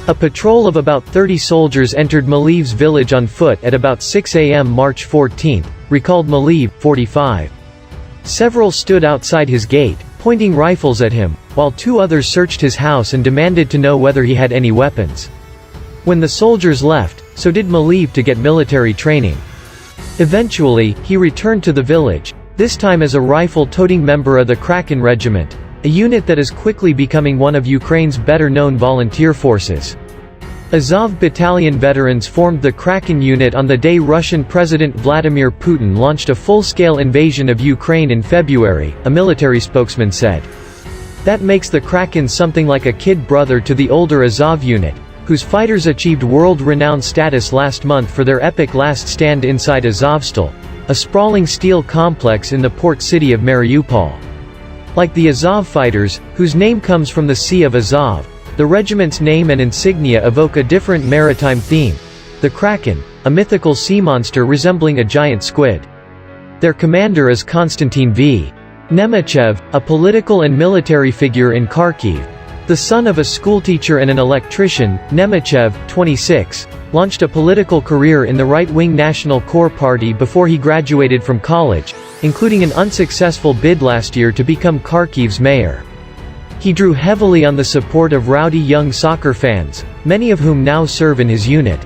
A patrol of about 30 soldiers entered Maliv's village on foot at about 6 a.m. March 14, recalled Maliv, 45. Several stood outside his gate, pointing rifles at him, while 2 others searched his house and demanded to know whether he had any weapons. When the soldiers left, so did Maliv to get military training. Eventually, he returned to the village, this time as a rifle-toting member of the Kraken regiment, a unit that is quickly becoming one of Ukraine's better-known volunteer forces. Azov battalion veterans formed the Kraken unit on the day Russian President Vladimir Putin launched a full-scale invasion of Ukraine in February, a military spokesman said. That makes the Kraken something like a kid brother to the older Azov unit, whose fighters achieved world-renowned status last month for their epic last stand inside Azovstal, a sprawling steel complex in the port city of Mariupol. Like the Azov fighters, whose name comes from the Sea of Azov, the regiment's name and insignia evoke a different maritime theme: the Kraken, a mythical sea monster resembling a giant squid. Their commander is Konstantin V. Nemechev, a political and military figure in Kharkiv. The son of a schoolteacher and an electrician, Nemechev, 26, launched a political career in the right-wing National Corps Party before he graduated from college, including an unsuccessful bid last year to become Kharkiv's mayor. He drew heavily on the support of rowdy young soccer fans, many of whom now serve in his unit.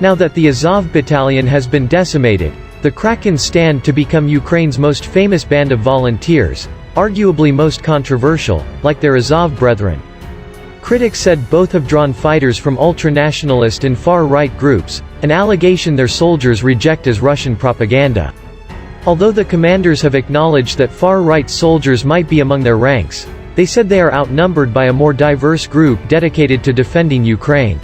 Now that the Azov battalion has been decimated, the Kraken stand to become Ukraine's most famous band of volunteers, arguably most controversial, like their Azov brethren. Critics said both have drawn fighters from ultranationalist and far-right groups, an allegation their soldiers reject as Russian propaganda. Although the commanders have acknowledged that far-right soldiers might be among their ranks, they said they are outnumbered by a more diverse group dedicated to defending Ukraine.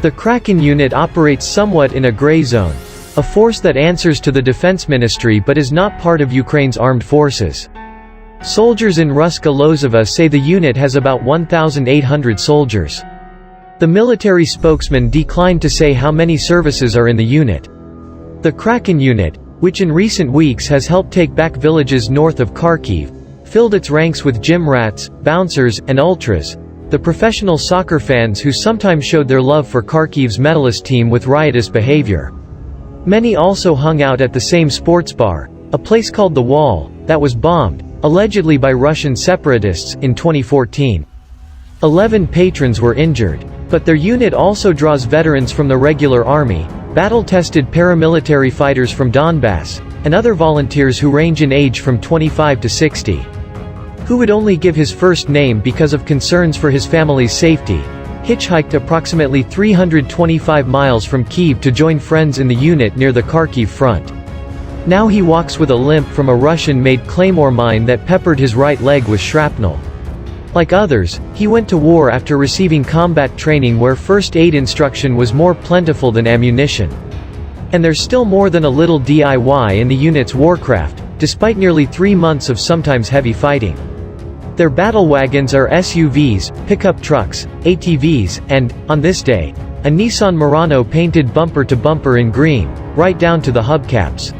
The Kraken unit operates somewhat in a gray zone, a force that answers to the defense ministry but is not part of Ukraine's armed forces. Soldiers in Ruska-Lozova say the unit has about 1,800 soldiers. The military spokesman declined to say how many services are in the unit. The Kraken unit, which in recent weeks has helped take back villages north of Kharkiv, filled its ranks with gym rats, bouncers, and ultras, the professional soccer fans who sometimes showed their love for Kharkiv's Metalist team with riotous behavior. Many also hung out at the same sports bar, a place called The Wall, that was bombed, allegedly by Russian separatists, in 2014. 11 patrons were injured. But their unit also draws veterans from the regular army, battle-tested paramilitary fighters from Donbass, and other volunteers who range in age from 25 to 60. Who would only give his first name because of concerns for his family's safety, hitchhiked approximately 325 miles from Kyiv to join friends in the unit near the Kharkiv front. Now he walks with a limp from a Russian-made claymore mine that peppered his right leg with shrapnel. Like others, he went to war after receiving combat training where first aid instruction was more plentiful than ammunition. And there's still more than a little DIY in the unit's warcraft, despite nearly 3 months of sometimes heavy fighting. Their battle wagons are SUVs, pickup trucks, ATVs, and, on this day, a Nissan Murano painted bumper-to-bumper in green, right down to the hubcaps.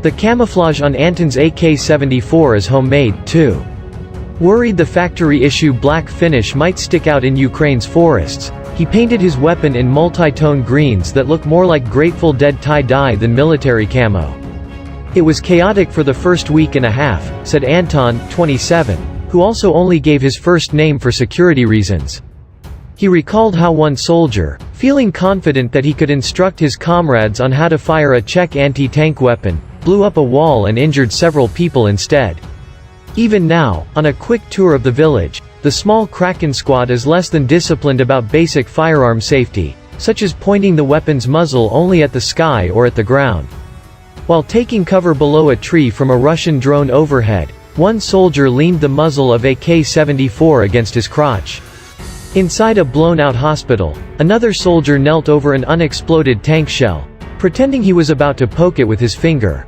The camouflage on Anton's AK-74 is homemade, too. Worried the factory-issue black finish might stick out in Ukraine's forests, he painted his weapon in multi-tone greens that look more like Grateful Dead tie-dye than military camo. It was chaotic for the first week and a half, said Anton, 27, who also only gave his first name for security reasons. He recalled how one soldier, feeling confident that he could instruct his comrades on how to fire a Czech anti-tank weapon, blew up a wall and injured several people instead. Even now, on a quick tour of the village, the small Kraken squad is less than disciplined about basic firearm safety, such as pointing the weapon's muzzle only at the sky or at the ground. While taking cover below a tree from a Russian drone overhead, one soldier leaned the muzzle of AK-74 against his crotch. Inside a blown-out hospital, another soldier knelt over an unexploded tank shell, pretending he was about to poke it with his finger.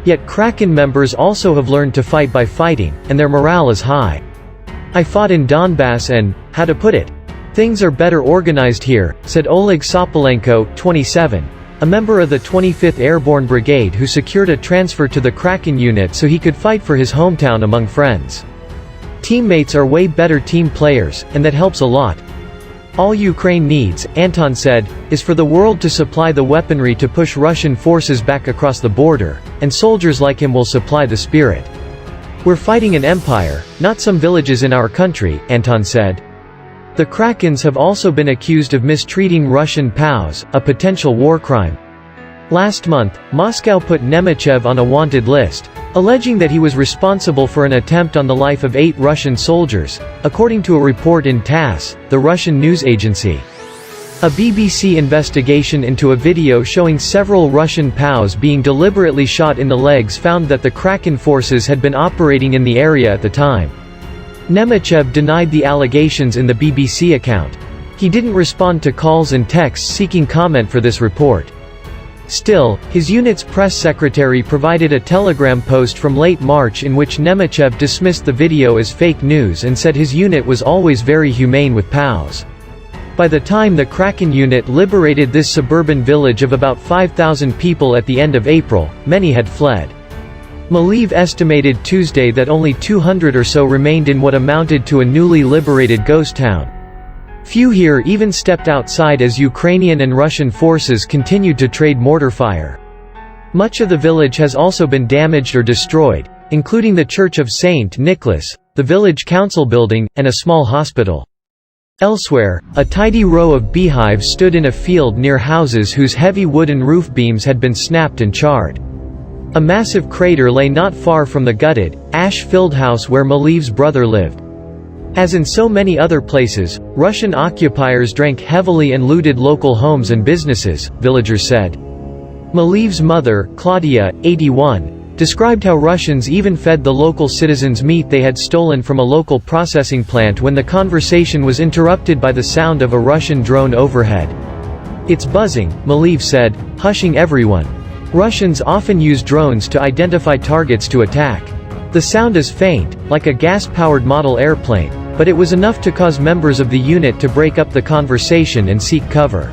Yet Kraken members also have learned to fight by fighting, and their morale is high. I fought in Donbass and, how to put it, things are better organized here, said Oleg Sopolenko, 27, a member of the 25th Airborne Brigade who secured a transfer to the Kraken unit so he could fight for his hometown among friends. Teammates are way better team players, and that helps a lot. All Ukraine needs, Anton said, is for the world to supply the weaponry to push Russian forces back across the border, and soldiers like him will supply the spirit. We're fighting an empire, not some villages in our country, Anton said. The Krakens have also been accused of mistreating Russian POWs, a potential war crime. Last month, Moscow put Nemechev on a wanted list, alleging that he was responsible for an attempt on the life of 8 Russian soldiers, according to a report in TASS, the Russian news agency. A BBC investigation into a video showing several Russian POWs being deliberately shot in the legs found that the Kraken forces had been operating in the area at the time. Nemechev denied the allegations in the BBC account. He didn't respond to calls and texts seeking comment for this report. Still, his unit's press secretary provided a Telegram post from late March in which Nemechev dismissed the video as fake news and said his unit was always very humane with POWs. By the time the Kraken unit liberated this suburban village of about 5,000 people at the end of April, many had fled. Maliv estimated Tuesday that only 200 or so remained in what amounted to a newly liberated ghost town. Few here even stepped outside as Ukrainian and Russian forces continued to trade mortar fire. Much of the village has also been damaged or destroyed, including the Church of St. Nicholas, the village council building, and a small hospital. Elsewhere, a tidy row of beehives stood in a field near houses whose heavy wooden roof beams had been snapped and charred. A massive crater lay not far from the gutted, ash-filled house where Maliv's brother lived. As in so many other places, Russian occupiers drank heavily and looted local homes and businesses, villagers said. Maliv's mother, Claudia, 81, described how Russians even fed the local citizens meat they had stolen from a local processing plant when the conversation was interrupted by the sound of a Russian drone overhead. "It's buzzing," Maliv said, hushing everyone. Russians often use drones to identify targets to attack. The sound is faint, like a gas-powered model airplane, but it was enough to cause members of the unit to break up the conversation and seek cover.